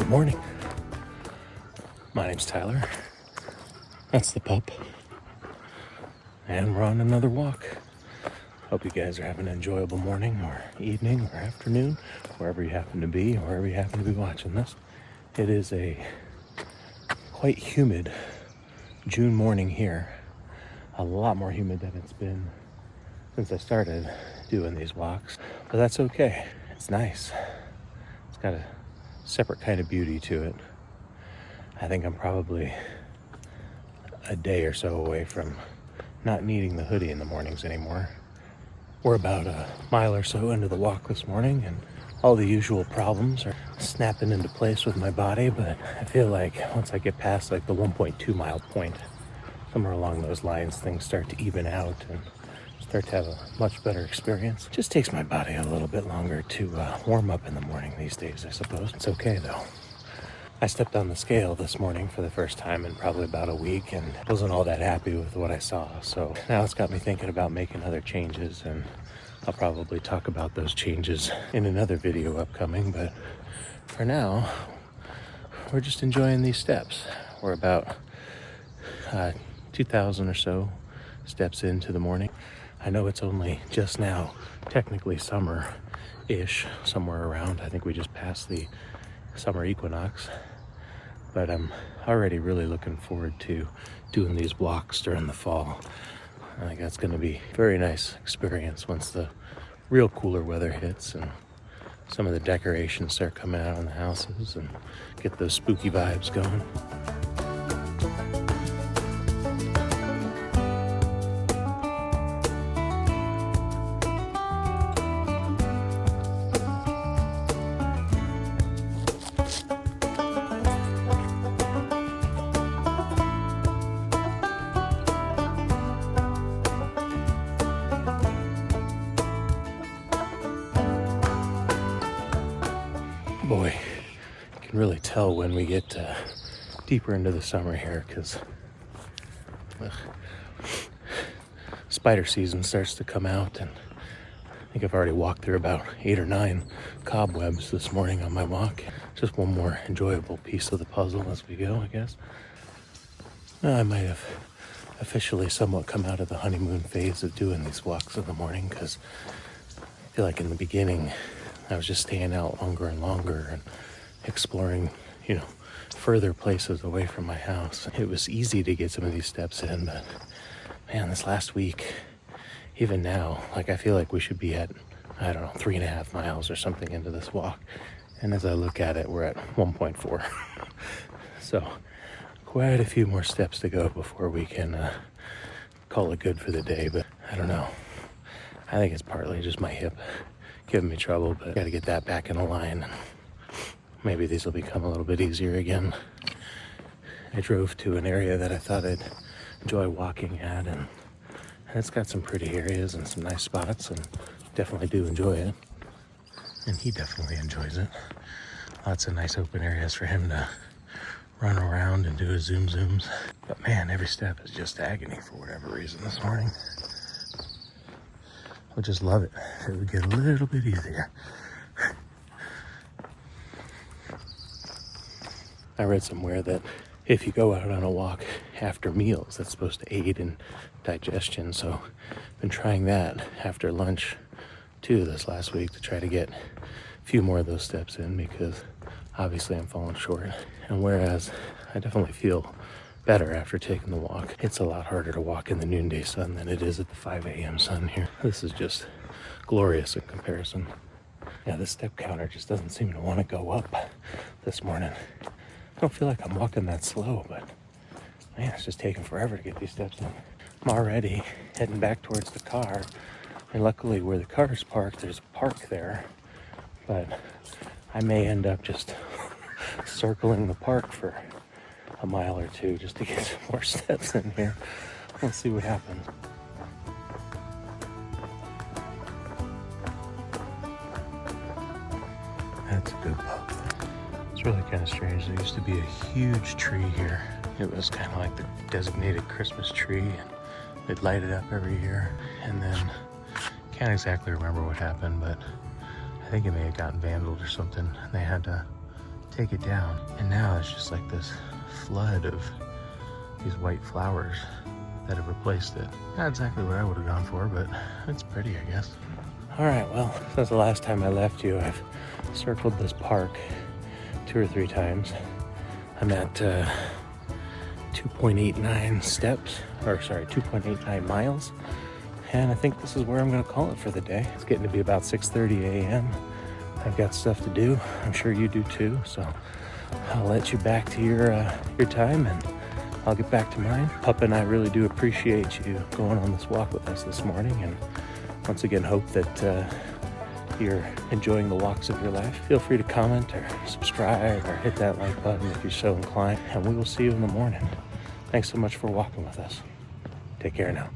Morning. My name's Tyler. That's the pup. And we're on another walk. Hope you guys are having an enjoyable morning or evening or afternoon, wherever you happen to be, or wherever you happen to be watching this. It is a quite humid June morning here. A lot more humid than it's been since I started doing these walks. But that's okay. It's nice. It's got a separate kind of beauty to it. I think I'm probably a day or so away from not needing the hoodie in the mornings anymore. We're about a mile or so into the walk this morning, and all the usual problems are snapping into place with my body, but I feel like once I get past like the 1.2 mile point, somewhere along those lines, things start to even out and start to have a much better experience. Just takes my body a little bit longer to warm up in the morning these days, I suppose. It's okay though. I stepped on the scale this morning for the first time in probably about a week and wasn't all that happy with what I saw. So now it's got me thinking about making other changes, and I'll probably talk about those changes in another video upcoming. But for now, we're just enjoying these steps. We're about 2,000 or so steps into the morning. I know it's only just now technically summer-ish, somewhere around. I think we just passed the summer equinox, but I'm already really looking forward to doing these walks during the fall. I think that's going to be a very nice experience once the real cooler weather hits and some of the decorations start coming out on the houses and get those spooky vibes going. Boy, you can really tell when we get deeper into the summer here, because spider season starts to come out, and I think I've already walked through about 8 or 9 cobwebs this morning on my walk. Just one more enjoyable piece of the puzzle as we go, I guess. I might have officially somewhat come out of the honeymoon phase of doing these walks in the morning, because I feel like in the beginning I was just staying out longer and longer and exploring, further places away from my house. It was easy to get some of these steps in, but man, this last week, even now, I feel like we should be at, 3.5 miles or something into this walk. And as I look at it, we're at 1.4. So quite a few more steps to go before we can call it good for the day. But I don't know. I think it's partly just my hip giving me trouble, but got to get that back in a line. Maybe these will become a little bit easier again. I drove to an area that I thought I'd enjoy walking at, and it's got some pretty areas and some nice spots, and definitely do enjoy it. And he definitely enjoys it. Lots of nice open areas for him to run around and do his zooms. But man, every step is just agony for whatever reason this morning. I just love it. It would get a little bit easier. I read somewhere that if you go out on a walk after meals, that's supposed to aid in digestion. So I've been trying that after lunch too this last week to try to get a few more of those steps in, because obviously I'm falling short. And whereas I definitely feel better after taking the walk, it's a lot harder to walk in the noonday sun than it is at the 5 a.m. sun here. This is just glorious in comparison. Yeah, this step counter just doesn't seem to want to go up this morning. I don't feel like I'm walking that slow, but man, it's just taking forever to get these steps in. I'm already heading back towards the car, and luckily where the car is parked, there's a park there, but I may end up just circling the park for a mile or two just to get some more steps in here. We'll see what happens. That's a good pup. It's really kind of strange. There used to be a huge tree here. It was kind of like the designated Christmas tree, and they'd light it up every year. And then, can't exactly remember what happened, but I think it may have gotten vandaled or something, and they had to take it down. And now it's just like this flood of these white flowers that have replaced it. Not exactly what I would have gone for, but it's pretty, I guess. All right, well, since the last time I left you, I've circled this park 2 or 3 times. I'm at 2.89 steps, or sorry, 2.89 miles. And I think this is where I'm gonna call it for the day. It's getting to be about 6:30 a.m. I've got stuff to do. I'm sure you do too. So I'll let you back to your time, and I'll get back to mine. Pup and I really do appreciate you going on this walk with us this morning, and once again hope that you're enjoying the walks of your life. Feel free to comment or subscribe or hit that like button if you're so inclined, and we will see you in the morning. Thanks so much for walking with us. Take care now.